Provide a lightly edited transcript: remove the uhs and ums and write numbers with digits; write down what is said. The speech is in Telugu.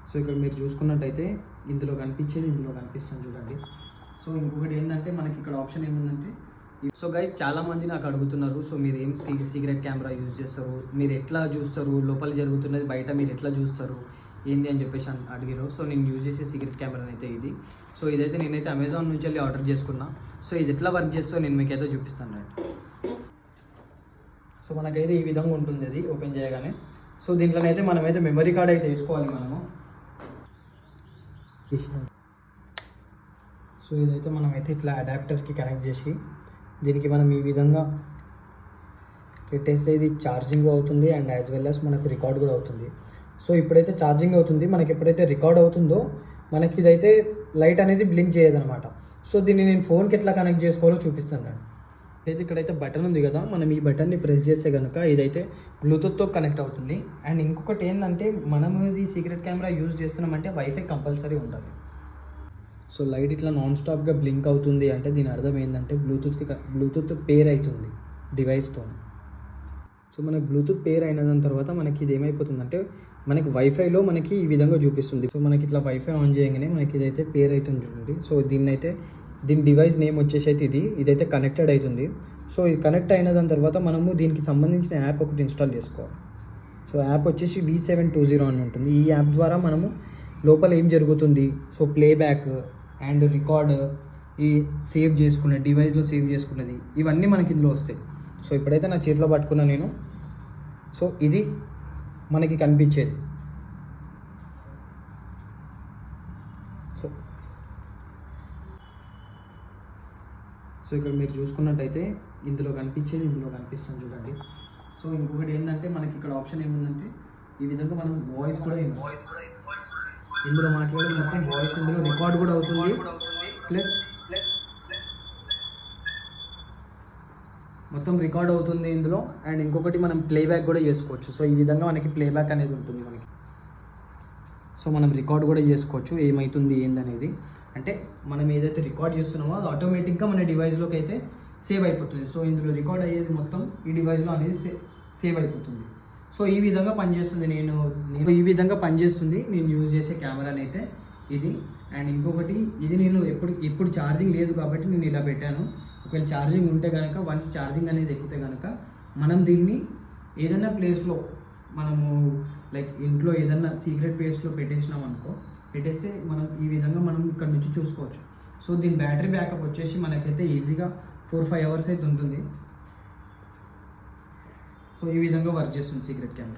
సో ఇక్కడ మీరు చూసుకున్నట్టయితే ఇందులో కనిపించేది ఇందులో కనిపిస్తుంది చూడండి. సో ఇంకొకటి ఏంటంటే మనకి ఇక్కడ ఆప్షన్ ఏముందంటే, సో గైస్ చాలామంది నాకు అడుగుతున్నారు, సో మీరు ఏం సీక్రెట్ కెమెరా యూజ్ చేస్తారు, మీరు ఎట్లా చూస్తారు, లోపల జరుగుతున్నది బయట మీరు ఎట్లా చూస్తారు ఏంటి అని చెప్పేసి అడిగారు. సో నేను యూజ్ చేసే సీక్రెట్ కెమెరా అయితే ఇది. సో ఇదైతే నేనైతే అమెజాన్ నుంచి వెళ్ళి ఆర్డర్ చేసుకున్నా. సో ఇది ఎట్లా వర్క్ చేస్తో నేను మీకైతే చూపిస్తాను రండి. సో మనకైతే ఈ విధంగా ఉంటుంది అది ఓపెన్ చేయగానే. సో దీంట్లోనైతే మనమైతే మెమరీ కార్డ్ అయితే వేసుకోవాలి మనము. సో ఇదైతే మనమైతే ఇట్లా అడాప్టర్కి కనెక్ట్ చేసి దీనికి మనం ఈ విధంగా పెట్టేస్తే ఇది ఛార్జింగ్ అవుతుంది అండ్ యాజ్ వెల్ యాజ్ మనకు రికార్డ్ కూడా అవుతుంది. సో ఇప్పుడైతే ఛార్జింగ్ అవుతుంది, మనకి ఎప్పుడైతే రికార్డ్ అవుతుందో మనకి ఇదైతే లైట్ అనేది బ్లింక్ చేయదనమాట. సో దీన్ని నేను ఫోన్కి ఎట్లా కనెక్ట్ చేసుకోవాలో చూపిస్తాను అండి. అయితే ఇక్కడైతే బటన్ ఉంది కదా, మనం ఈ బటన్ని ప్రెస్ చేస్తే కనుక ఇదైతే బ్లూటూత్తో కనెక్ట్ అవుతుంది. అండ్ ఇంకొకటి ఏంటంటే మనం ఇది సీక్రెట్ కెమెరా యూజ్ చేస్తున్నామంటే వైఫై కంపల్సరీ ఉండాలి. సో లైట్ ఇట్లా నాన్ స్టాప్గా బ్లింక్ అవుతుంది అంటే దీని అర్థం ఏంటంటే బ్లూటూత్ పేర్ అవుతుంది డివైస్తో. సో మనకి బ్లూటూత్ పేర్ అయిన దాని తర్వాత మనకి ఇది ఏమైపోతుందంటే మనకి వైఫైలో మనకి ఈ విధంగా చూపిస్తుంది. సో మనకి ఇట్లా వైఫై ఆన్ చేయగానే మనకి ఇదైతే పేర్ అవుతుంది చూడండి. సో దీని డివైస్ నేమ్ వచ్చేసి అయితే ఇదైతే కనెక్టెడ్ అవుతుంది. సో ఇది కనెక్ట్ అయిన దాని తర్వాత మనము దీనికి సంబంధించిన యాప్ ఒకటి ఇన్స్టాల్ చేసుకోవాలి. సో యాప్ వచ్చేసి V720 అని ఉంటుంది. ఈ యాప్ ద్వారా మనము లోపల ఏం జరుగుతుంది, సో ప్లేబ్యాక్ అండ్ రికార్డ్, ఈ సేవ్ చేసుకునే డివైస్లో సేవ్ చేసుకున్నది ఇవన్నీ మనకి ఇందులో వస్తాయి. సో ఇప్పుడైతే నా చేతిలో పట్టుకున్నా నేను. సో ఇది మనకి కనిపించేది. సో ఇక్కడ మీరు చూసుకున్నట్టయితే ఇందులో కనిపించేది ఇందులో కనిపిస్తుంది చూడండి. సో ఇంకొకటి ఏంటంటే మనకి ఇక్కడ ఆప్షన్ ఏముందంటే ఈ విధంగా మనం వాయిస్ కూడా ఇందులో మాట్లాడేది మొత్తం వాయిస్ ఇందులో రికార్డ్ కూడా అవుతుంది, ప్లస్ మొత్తం రికార్డ్ అవుతుంది ఇందులో. అండ్ ఇంకొకటి మనం ప్లేబ్యాక్ కూడా చేసుకోవచ్చు. సో ఈ విధంగా మనకి ప్లేబ్యాక్ అనేది ఉంటుంది మనకి. సో మనం రికార్డ్ కూడా చేసుకోవచ్చు ఏమవుతుంది ఏందనేది. అంటే మనం ఏదైతే రికార్డ్ చేస్తున్నామో అది ఆటోమేటిక్గా మన డివైస్లోకి అయితే సేవ్ అయిపోతుంది. సో ఇందులో రికార్డ్ అయ్యేది మొత్తం ఈ డివైస్లో అనేది సేవ్ అయిపోతుంది. సో ఈ విధంగా పనిచేస్తుంది నేను యూజ్ చేసే కెమెరాని అయితే ఇది. అండ్ ఇంకొకటి ఇది నేను ఎప్పుడు ఛార్జింగ్ లేదు కాబట్టి నేను ఇలా పెట్టాను. ఒకవేళ ఛార్జింగ్ ఉంటే కనుక వన్స్ ఛార్జింగ్ అనేది ఎక్కితే కనుక మనం దీన్ని ఏదైనా ప్లేస్లో మనము లైక్ ఇంట్లో ఏదైనా సీక్రెట్ ప్లేస్లో పెట్టేస్తే మనం ఈ విధంగా మనం ఇక్కడ నుంచి చూసుకోవచ్చు. సో దీని బ్యాటరీ బ్యాకప్ వచ్చేసి మనకైతే ఈజీగా 4-5 అవర్స్ అయితే ఉంటుంది. సో ఈ విధంగా వర్క్ చేస్తుంది సీక్రెట్ కెమెరా.